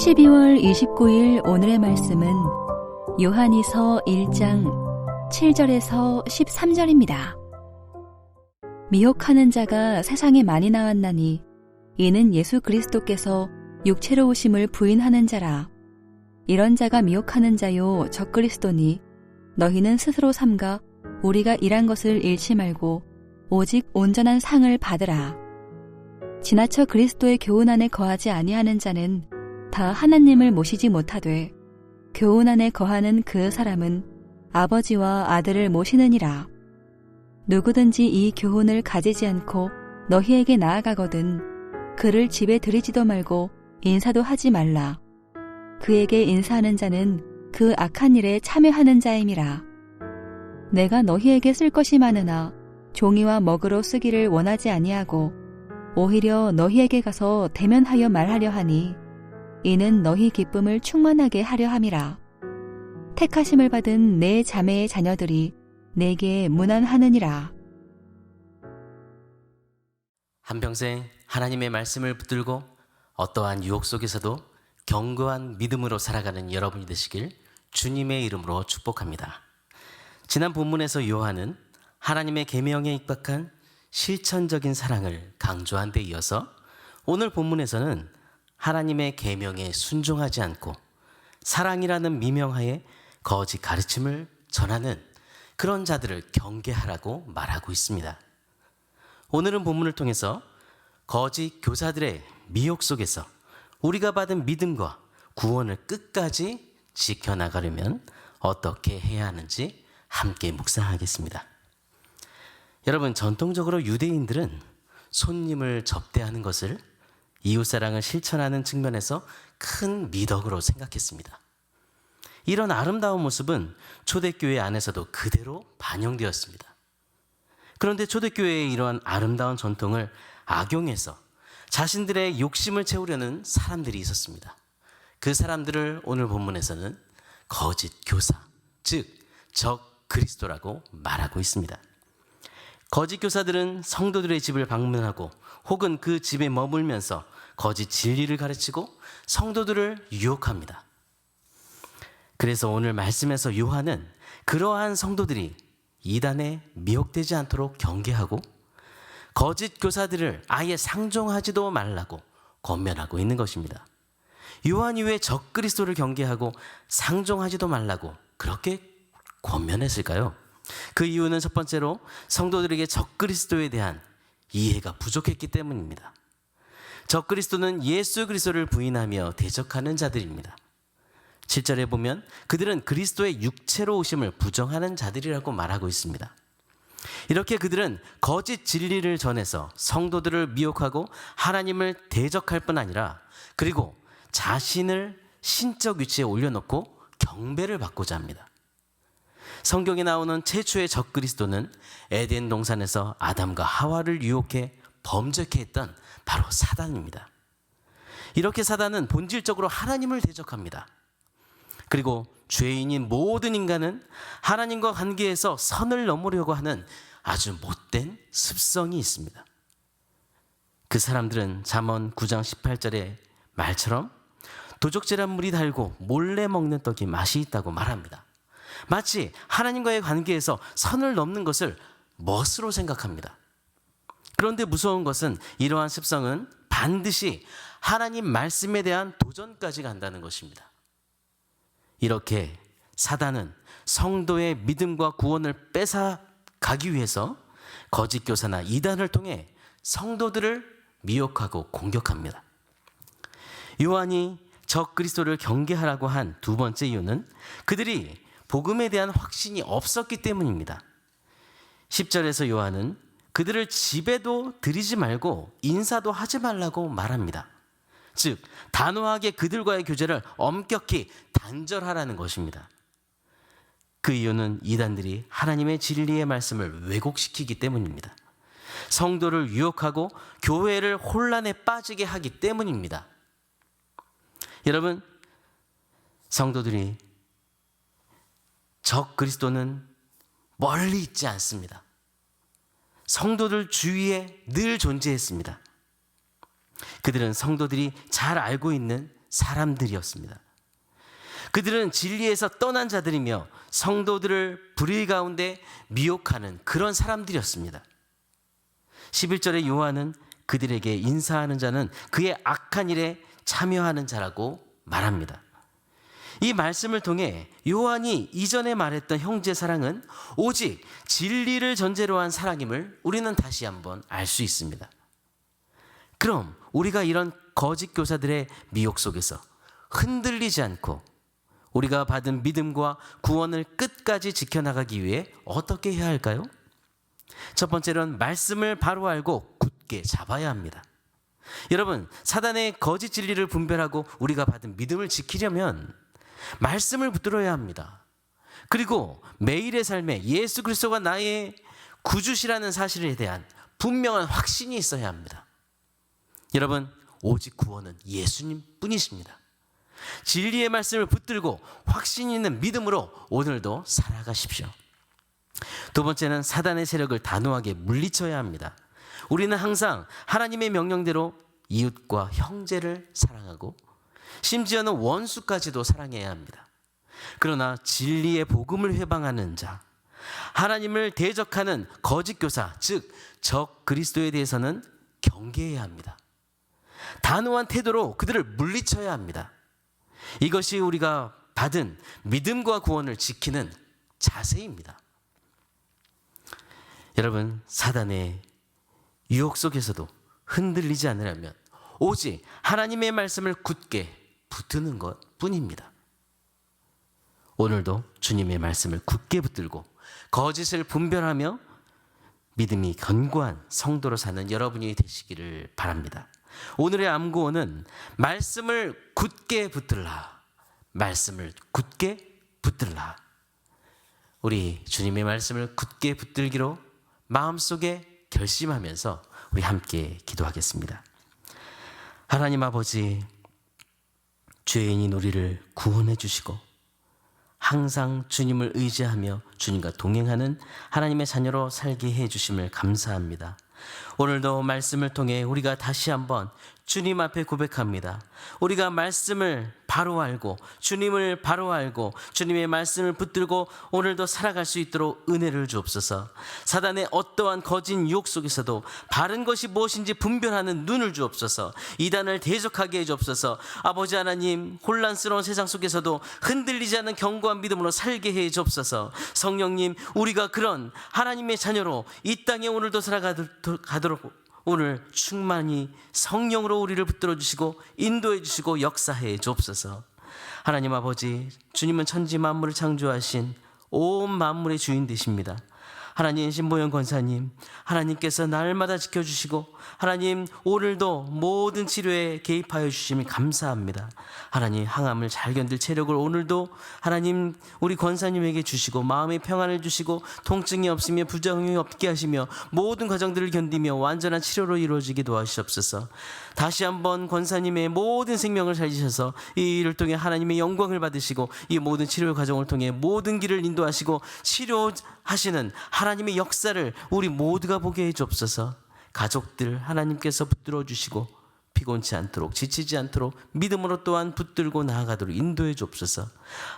12월 29일 오늘의 말씀은 요한이서 1장 7절에서 13절입니다. 미혹하는 자가 세상에 많이 나왔나니 이는 예수 그리스도께서 육체로 오심을 부인하는 자라. 이런 자가 미혹하는 자요 적그리스도니 너희는 스스로 삼가 우리가 일한 것을 잃지 말고 오직 온전한 상을 받으라. 지나쳐 그리스도의 교훈 안에 거하지 아니하는 자는 다 하나님을 모시지 못하되 교훈 안에 거하는 그 사람은 아버지와 아들을 모시느니라. 누구든지 이 교훈을 가지지 않고 너희에게 나아가거든 그를 집에 들이지도 말고 인사도 하지 말라. 그에게 인사하는 자는 그 악한 일에 참여하는 자임이라. 내가 너희에게 쓸 것이 많으나 종이와 먹으로 쓰기를 원하지 아니하고 오히려 너희에게 가서 대면하여 말하려 하니 이는 너희 기쁨을 충만하게 하려 함이라. 택하심을 받은 내 자매의 자녀들이 내게 문안하느니라. 한평생 하나님의 말씀을 붙들고 어떠한 유혹 속에서도 견고한 믿음으로 살아가는 여러분이 되시길 주님의 이름으로 축복합니다. 지난 본문에서 요한은 하나님의 계명에 입각한 실천적인 사랑을 강조한 데 이어서 오늘 본문에서는 하나님의 계명에 순종하지 않고 사랑이라는 미명하에 거짓 가르침을 전하는 그런 자들을 경계하라고 말하고 있습니다. 오늘은 본문을 통해서 거짓 교사들의 미혹 속에서 우리가 받은 믿음과 구원을 끝까지 지켜나가려면 어떻게 해야 하는지 함께 묵상하겠습니다. 여러분, 전통적으로 유대인들은 손님을 접대하는 것을 이웃사랑을 실천하는 측면에서 큰 미덕으로 생각했습니다. 이런 아름다운 모습은 초대교회 안에서도 그대로 반영되었습니다. 그런데 초대교회의 이러한 아름다운 전통을 악용해서 자신들의 욕심을 채우려는 사람들이 있었습니다. 그 사람들을 오늘 본문에서는 거짓 교사, 즉 적 그리스도라고 말하고 있습니다. 거짓 교사들은 성도들의 집을 방문하고 혹은 그 집에 머물면서 거짓 진리를 가르치고 성도들을 유혹합니다. 그래서 오늘 말씀에서 요한은 그러한 성도들이 이단에 미혹되지 않도록 경계하고 거짓 교사들을 아예 상종하지도 말라고 권면하고 있는 것입니다. 요한이 왜 적그리스도를 경계하고 상종하지도 말라고 그렇게 권면했을까요? 그 이유는 첫 번째로 성도들에게 적그리스도에 대한 이해가 부족했기 때문입니다. 적그리스도는 예수 그리스도를 부인하며 대적하는 자들입니다. 7절에 보면 그들은 그리스도의 육체로 오심을 부정하는 자들이라고 말하고 있습니다. 이렇게 그들은 거짓 진리를 전해서 성도들을 미혹하고 하나님을 대적할 뿐 아니라 그리고 자신을 신적 위치에 올려놓고 경배를 받고자 합니다. 성경에 나오는 최초의 적그리스도는 에덴 동산에서 아담과 하와를 유혹해 범죄케 했던 바로 사단입니다. 이렇게 사단은 본질적으로 하나님을 대적합니다. 그리고 죄인인 모든 인간은 하나님과 관계에서 선을 넘으려고 하는 아주 못된 습성이 있습니다. 그 사람들은 잠언 9장 18절의 말처럼 도적질한 물이 달고 몰래 먹는 떡이 맛이 있다고 말합니다. 마치 하나님과의 관계에서 선을 넘는 것을 멋으로 생각합니다. 그런데 무서운 것은 이러한 습성은 반드시 하나님 말씀에 대한 도전까지 간다는 것입니다. 이렇게 사단은 성도의 믿음과 구원을 뺏어가기 위해서 거짓 교사나 이단을 통해 성도들을 미혹하고 공격합니다. 요한이 적 그리스도를 경계하라고 한 두 번째 이유는 그들이 복음에 대한 확신이 없었기 때문입니다. 10절에서 요한은 그들을 집에도 들이지 말고 인사도 하지 말라고 말합니다. 즉 단호하게 그들과의 교제를 엄격히 단절하라는 것입니다. 그 이유는 이단들이 하나님의 진리의 말씀을 왜곡시키기 때문입니다. 성도를 유혹하고 교회를 혼란에 빠지게 하기 때문입니다. 여러분, 성도들이 적 그리스도는 멀리 있지 않습니다. 성도들 주위에 늘 존재했습니다. 그들은 성도들이 잘 알고 있는 사람들이었습니다. 그들은 진리에서 떠난 자들이며 성도들을 불의 가운데 미혹하는 그런 사람들이었습니다. 11절에 요한은 그들에게 인사하는 자는 그의 악한 일에 참여하는 자라고 말합니다. 이 말씀을 통해 요한이 이전에 말했던 형제 사랑은 오직 진리를 전제로 한 사랑임을 우리는 다시 한번 알 수 있습니다. 그럼 우리가 이런 거짓 교사들의 미혹 속에서 흔들리지 않고 우리가 받은 믿음과 구원을 끝까지 지켜나가기 위해 어떻게 해야 할까요? 첫 번째로는 말씀을 바로 알고 굳게 잡아야 합니다. 여러분, 사단의 거짓 진리를 분별하고 우리가 받은 믿음을 지키려면 말씀을 붙들어야 합니다. 그리고 매일의 삶에 예수 그리스도가 나의 구주시라는 사실에 대한 분명한 확신이 있어야 합니다. 여러분, 오직 구원은 예수님 뿐이십니다. 진리의 말씀을 붙들고 확신 있는 믿음으로 오늘도 살아가십시오. 두 번째는 사단의 세력을 단호하게 물리쳐야 합니다. 우리는 항상 하나님의 명령대로 이웃과 형제를 사랑하고 심지어는 원수까지도 사랑해야 합니다. 그러나 진리의 복음을 회방하는 자, 하나님을 대적하는 거짓 교사, 즉 적 그리스도에 대해서는 경계해야 합니다. 단호한 태도로 그들을 물리쳐야 합니다. 이것이 우리가 받은 믿음과 구원을 지키는 자세입니다. 여러분, 사단의 유혹 속에서도 흔들리지 않으려면 오직 하나님의 말씀을 굳게 붙드는 것 뿐입니다. 오늘도 주님의 말씀을 굳게 붙들고 거짓을 분별하며 믿음이 견고한 성도로 사는 여러분이 되시기를 바랍니다. 오늘의 암구호는 말씀을 굳게 붙들라. 말씀을 굳게 붙들라. 우리 주님의 말씀을 굳게 붙들기로 마음속에 결심하면서 우리 함께 기도하겠습니다. 하나님 아버지, 죄인인 우리를 구원해 주시고 항상 주님을 의지하며 주님과 동행하는 하나님의 자녀로 살게 해 주심을 감사합니다. 오늘도 말씀을 통해 우리가 다시 한번 주님 앞에 고백합니다. 우리가 말씀을 바로 알고 주님을 바로 알고 주님의 말씀을 붙들고 오늘도 살아갈 수 있도록 은혜를 주옵소서. 사단의 어떠한 거짓 유혹 속에서도 바른 것이 무엇인지 분별하는 눈을 주옵소서. 이단을 대적하게 해 주옵소서. 아버지 하나님, 혼란스러운 세상 속에서도 흔들리지 않는 견고한 믿음으로 살게 해 주옵소서. 성령님, 우리가 그런 하나님의 자녀로 이 땅에 오늘도 살아가도록 오늘 충만히 성령으로 우리를 붙들어 주시고 인도해 주시고 역사해 주옵소서. 하나님 아버지, 주님은 천지 만물을 창조하신 온 만물의 주인 되십니다. 하나님, 신보영 권사님, 하나님께서 날마다 지켜주시고 하나님 오늘도 모든 치료에 개입하여 주심이 감사합니다. 하나님, 항암을 잘 견딜 체력을 오늘도 하나님 우리 권사님에게 주시고 마음의 평안을 주시고 통증이 없으며 부작용이 없게 하시며 모든 과정들을 견디며 완전한 치료로 이루어지게 도와주시옵소서. 다시 한번 권사님의 모든 생명을 살리셔서 이 일을 통해 하나님의 영광을 받으시고 이 모든 치료 과정을 통해 모든 길을 인도하시고 치료하시는 하나님의 역사를 우리 모두가 보게 해 주옵소서. 가족들 하나님께서 붙들어 주시고 피곤치 않도록 지치지 않도록 믿음으로 또한 붙들고 나아가도록 인도해 주옵소서.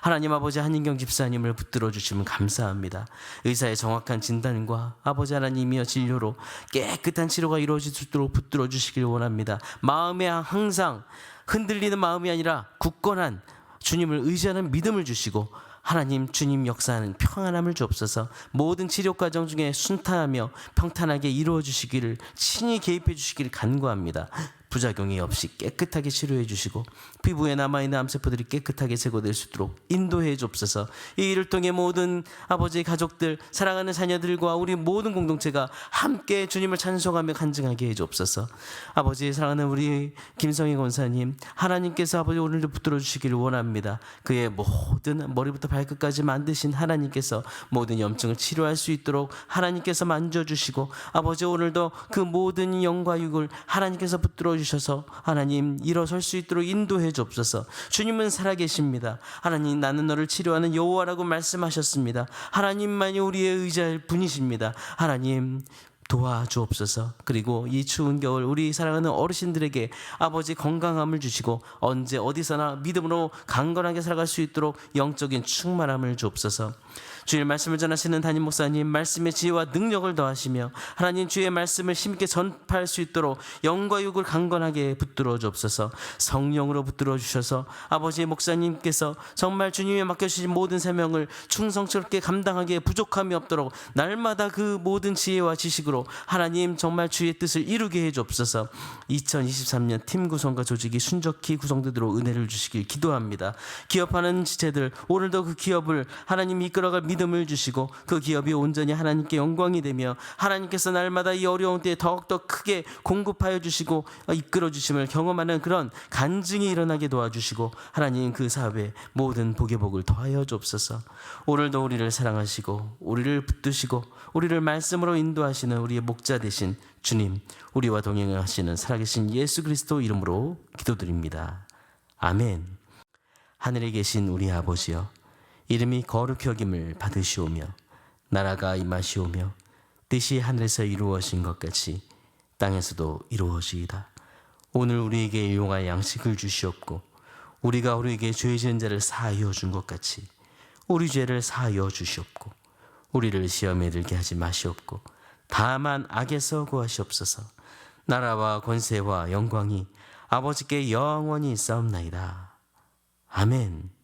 하나님 아버지, 한인경 집사님을 붙들어 주시면 감사합니다. 의사의 정확한 진단과 아버지 하나님이여 진료로 깨끗한 치료가 이루어질 수 있도록 붙들어 주시길 원합니다. 마음에 항상 흔들리는 마음이 아니라 굳건한 주님을 의지하는 믿음을 주시고 하나님, 주님 역사하는 평안함을 주옵소서. 모든 치료 과정 중에 순탄하며 평탄하게 이루어 주시기를 친히 개입해 주시기를 간구합니다. 부작용이 없이 깨끗하게 치료해 주시고 피부에 남아있는 암세포들이 깨끗하게 제거될 수 있도록 인도해 주옵소서. 이 일을 통해 모든 아버지의 가족들, 사랑하는 자녀들과 우리 모든 공동체가 함께 주님을 찬송하며 간증하게 해 주옵소서. 아버지, 사랑하는 우리 김성희 권사님, 하나님께서 아버지 오늘도 붙들어 주시기를 원합니다. 그의 모든 머리부터 발끝까지 만드신 하나님께서 모든 염증을 치료할 수 있도록 하나님께서 만져주시고 아버지 오늘도 그 모든 영과 육을 하나님께서 붙들어 주셔서 하나님 일어설 수 있도록 인도해 주옵소서. 주님은 살아계십니다. 하나님, 나는 너를 치료하는 여호와라고 말씀하셨습니다. 하나님만이 우리의 의자일 분이십니다. 하나님 도와주옵소서. 그리고 이 추운 겨울 우리 사랑하는 어르신들에게 아버지 건강함을 주시고 언제 어디서나 믿음으로 강건하게 살아갈 수 있도록 영적인 충만함을 주옵소서. 주의 말씀을 전하시는 담임 목사님, 말씀의 지혜와 능력을 더하시며 하나님 주의 말씀을 힘있게 전파할 수 있도록 영과 육을 강건하게 붙들어 주옵소서. 성령으로 붙들어 주셔서 아버지의 목사님께서 정말 주님의 맡겨주신 모든 사명을 충성스럽게 감당하기에 부족함이 없도록 날마다 그 모든 지혜와 지식으로 하나님 정말 주의 뜻을 이루게 해 주옵소서. 2023년 팀 구성과 조직이 순적히 구성되도록 은혜를 주시길 기도합니다. 기업하는 지체들 오늘도 그 기업을 하나님 이끌어갈 믿음을 주시고 그 기업이 온전히 하나님께 영광이 되며 하나님께서 날마다 이 어려운 때에 더욱더 크게 공급하여 주시고 이끌어 주심을 경험하는 그런 간증이 일어나게 도와주시고 하나님 그 사업에 모든 복의 복을 더하여 주옵소서. 오늘도 우리를 사랑하시고 우리를 붙드시고 우리를 말씀으로 인도하시는 우리의 목자 되신 주님, 우리와 동행하시는 살아계신 예수 그리스도 이름으로 기도드립니다. 아멘. 하늘에 계신 우리 아버지여, 이름이 거룩히 여김을 받으시오며 나라가 임하시오며 뜻이 하늘에서 이루어진 것 같이 땅에서도 이루어지이다. 오늘 우리에게 일용할 양식을 주시옵고 우리가 우리에게 죄 지은 자를 사하여 준 것 같이 우리 죄를 사하여 주시옵고 우리를 시험에 들게 하지 마시옵고 다만 악에서 구하시옵소서. 나라와 권세와 영광이 아버지께 영원히 있사옵나이다. 아멘.